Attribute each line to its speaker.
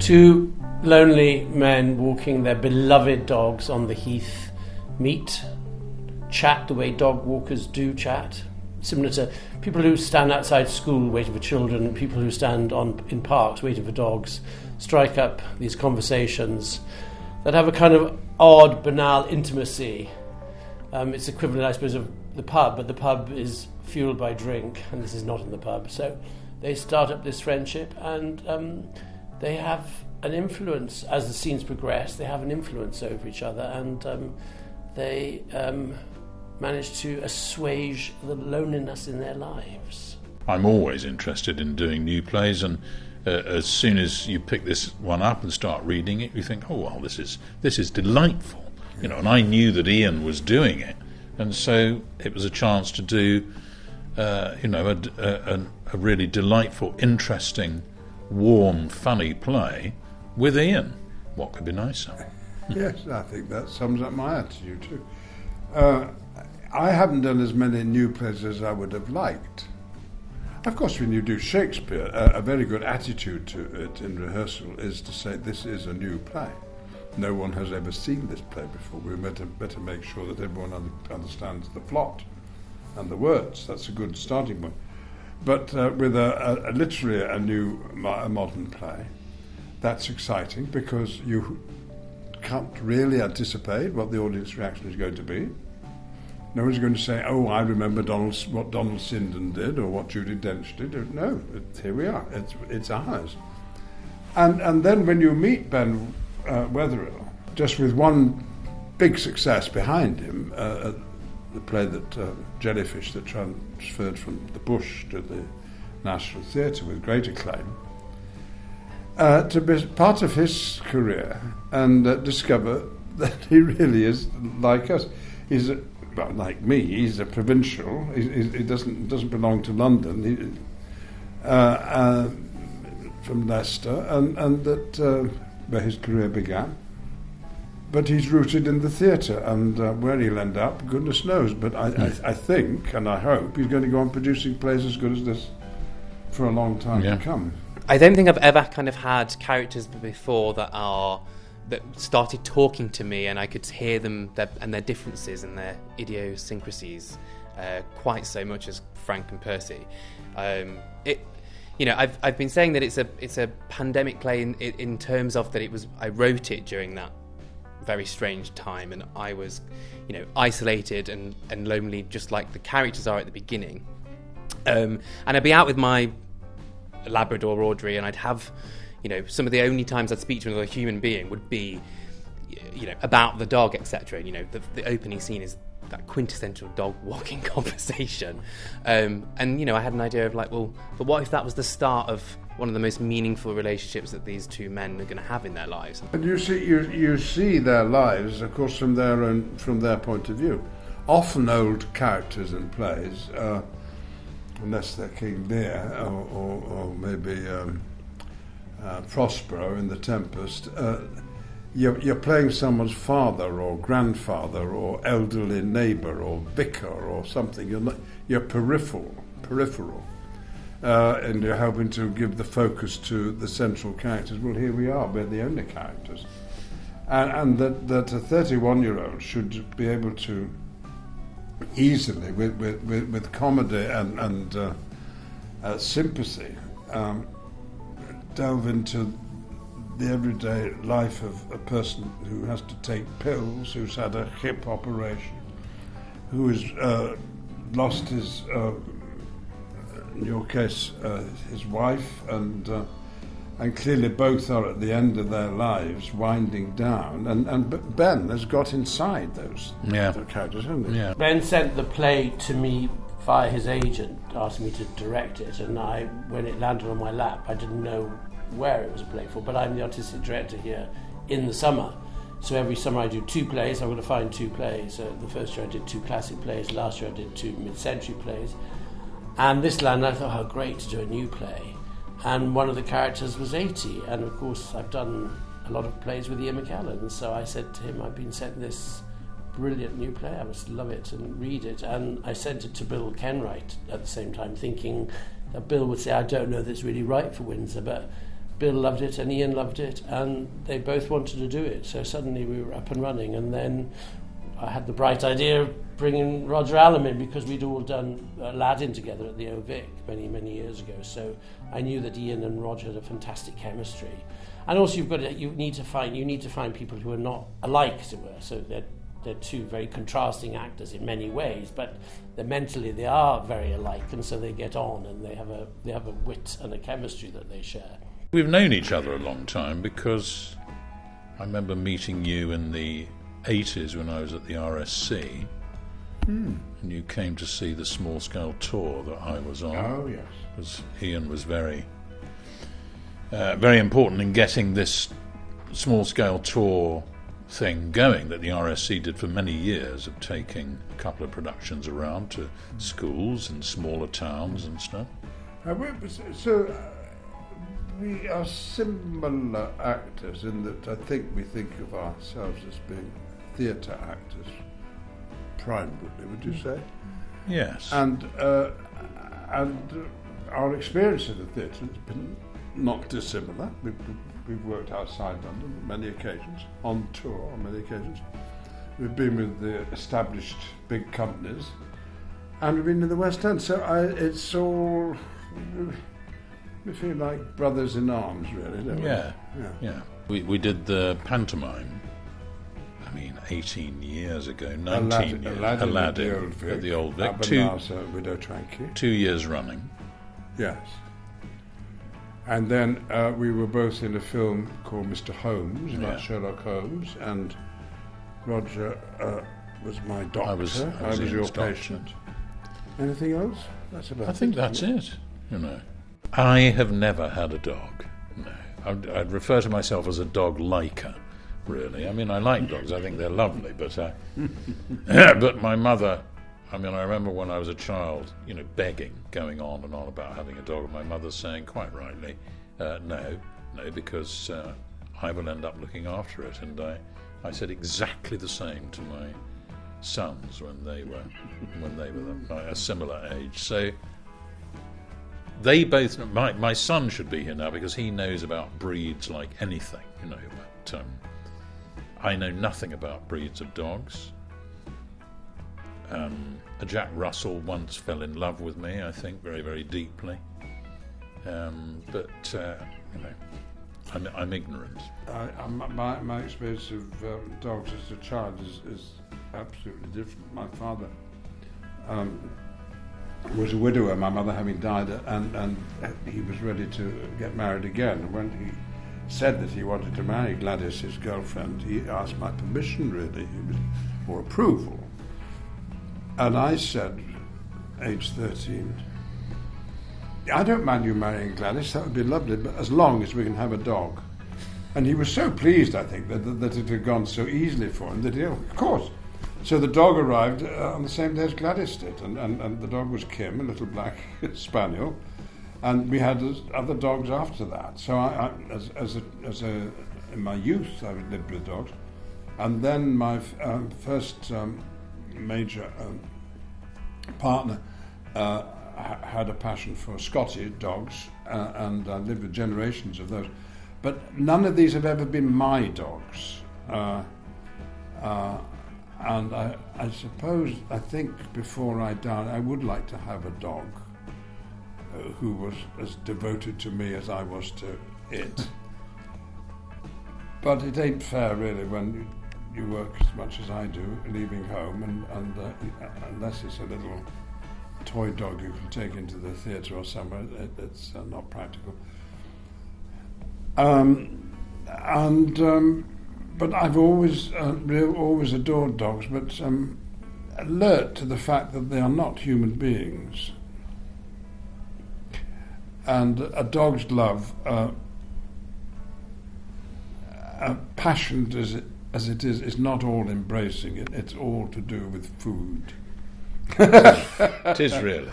Speaker 1: Two lonely men walking their beloved dogs on the heath meet, chat the way dog walkers do chat, similar to people who stand outside school waiting for children, people who stand in parks waiting for dogs, strike up these conversations that have a kind of odd, banal intimacy. It's equivalent, I suppose, of the pub, but the pub is fueled by drink, and this is not in the pub. So they start up this friendship, and they have an influence as the scenes progress. They have an influence over each other, and they manage to assuage the loneliness in their lives.
Speaker 2: I'm always interested in doing new plays, and as soon as you pick this one up and start reading it, you think, oh well, this is delightful, you know. And I knew that Ian was doing it, and so it was a chance to do, a really delightful, interesting, warm, funny play with Ian. What could be nicer?
Speaker 3: Yes, I think that sums up my attitude too. I haven't done as many new plays as I would have liked. Of course, when you do Shakespeare, a very good attitude to it in rehearsal is to say this is a new play. No one has ever seen this play before. We better make sure that everyone understands the plot and the words. That's a good starting point. But with a literally a new modern play, that's exciting because you can't really anticipate what the audience reaction is going to be. No one's going to say, oh, I remember what Donald Sinden did or what Judi Dench did. No, here we are. It's ours. And then when you meet Ben Weatherill, just with one big success behind him, the play that Jellyfish that transferred from the Bush to the National Theatre with great acclaim, to be part of his career and discover that he really is like us. He's like me. He's a provincial. He doesn't belong to London. From Leicester, and that where his career began. But he's rooted in the theatre, and where he'll end up, goodness knows. But I think, and I hope, he's going to go on producing plays as good as this for a long time to come.
Speaker 4: I don't think I've ever kind of had characters before that started talking to me, and I could hear them and their differences and their idiosyncrasies quite so much as Frank and Percy. I've been saying that it's a pandemic play in terms of that I wrote it during that very strange time, and I was, isolated and lonely, just like the characters are at the beginning. And I'd be out with my Labrador Audrey, and I'd have, some of the only times I'd speak to another human being would be, about the dog, etc. The opening scene is that quintessential dog walking conversation, and I had an idea of but what if that was the start of one of the most meaningful relationships that these two men are going to have in their lives?
Speaker 3: And you see their lives, of course, from their point of view. Often old characters in plays, unless they're King Lear or maybe Prospero in The Tempest. You're playing someone's father or grandfather or elderly neighbour or vicar or something. You're peripheral, and you're helping to give the focus to the central characters. Well, here we are, we're the only characters. And that a 31-year-old should be able to easily, with comedy and sympathy, delve into the everyday life of a person who has to take pills, who's had a hip operation, who has lost his, in your case, his wife, and clearly both are at the end of their lives, winding down. And Ben has got inside those characters, hasn't he?
Speaker 1: Yeah. Ben sent the play to me via his agent, asked me to direct it, and when it landed on my lap, I didn't know where it was a play for, but I'm the artistic director here in the summer, so every summer I do 2 plays. I'm going to find 2 plays. The first year I did 2 classic plays, last year I did 2 mid-century plays, and this landed. I thought, how great to do a new play, and one of the characters was 80, and of course I've done a lot of plays with Ian McKellen, so I said to him, I've been sent this brilliant new play, I must love it and read it, and I sent it to Bill Kenwright at the same time, thinking that Bill would say, I don't know if it's really right for Windsor, but Bill loved it and Ian loved it, and they both wanted to do it. So suddenly we were up and running, and then I had the bright idea of bringing Roger Allam in, because we'd all done Aladdin together at the Ovic many, many years ago. So I knew that Ian and Roger had a fantastic chemistry. And also you need to find people who are not alike, as it were. So they're two very contrasting actors in many ways, but mentally they are very alike, and so they get on, and they have a wit and a chemistry that they share.
Speaker 2: We've known each other a long time, because I remember meeting you in the 80s when I was at the RSC, and you came to see the small-scale tour that I was on.
Speaker 3: Oh, yes.
Speaker 2: Because Ian was very important in getting this small-scale tour thing going that the RSC did for many years, of taking a couple of productions around to schools and smaller towns and stuff.
Speaker 3: We are similar actors in that I think we think of ourselves as being theatre actors primarily, would you say?
Speaker 2: Yes.
Speaker 3: And our experience of the theatre has been not dissimilar. We've worked outside London on many occasions, on tour on many occasions. We've been with the established big companies, and we've been in the West End. So it's all... We feel like brothers in arms, really, don't we?
Speaker 2: Yeah. We did the pantomime, 18 years ago, 19 years. Aladdin at the Old Vic.
Speaker 3: Widow Tranquil.
Speaker 2: 2 years running.
Speaker 3: Yes. And then we were both in a film called Mr. Holmes, about Sherlock Holmes, and Roger was my doctor. I was your patient. Anything else? That's about it.
Speaker 2: I think that's it, I have never had a dog. No. I'd refer to myself as a dog liker, really. I like dogs. I think they're lovely, but but my mother, I remember when I was a child, begging, going on and on about having a dog, and my mother saying, quite rightly, no, because I will end up looking after it. And I said exactly the same to my sons when they were a similar age. So they both, my son should be here now, because he knows about breeds like anything, but I know nothing about breeds of dogs. A Jack Russell once fell in love with me, I think, very, very deeply. But I'm ignorant.
Speaker 3: My experience of dogs as a child is absolutely different. My father was a widower, my mother having died, and he was ready to get married again. And when he said that he wanted to marry Gladys, his girlfriend, he asked my permission, really, or approval. And I said, age 13, I don't mind you marrying Gladys, that would be lovely, but as long as we can have a dog. And he was so pleased, I think, that it had gone so easily for him, that he, of course. So the dog arrived on the same day as Gladys did, and the dog was Kim, a little black spaniel, and we had other dogs after that. So in my youth, I lived with dogs, and then my first major partner had a passion for Scottish dogs, and I lived with generations of those. But none of these have ever been my dogs. And I suppose, I think before I die, I would like to have a dog who was as devoted to me as I was to it. But it ain't fair, really, when you work as much as I do, leaving home, and unless it's a little toy dog you can take into the theatre or somewhere, it's not practical. But I've always adored dogs, but alert to the fact that they are not human beings. And a dog's love, passionate as it is not all embracing. It's all to do with food.
Speaker 2: It is really.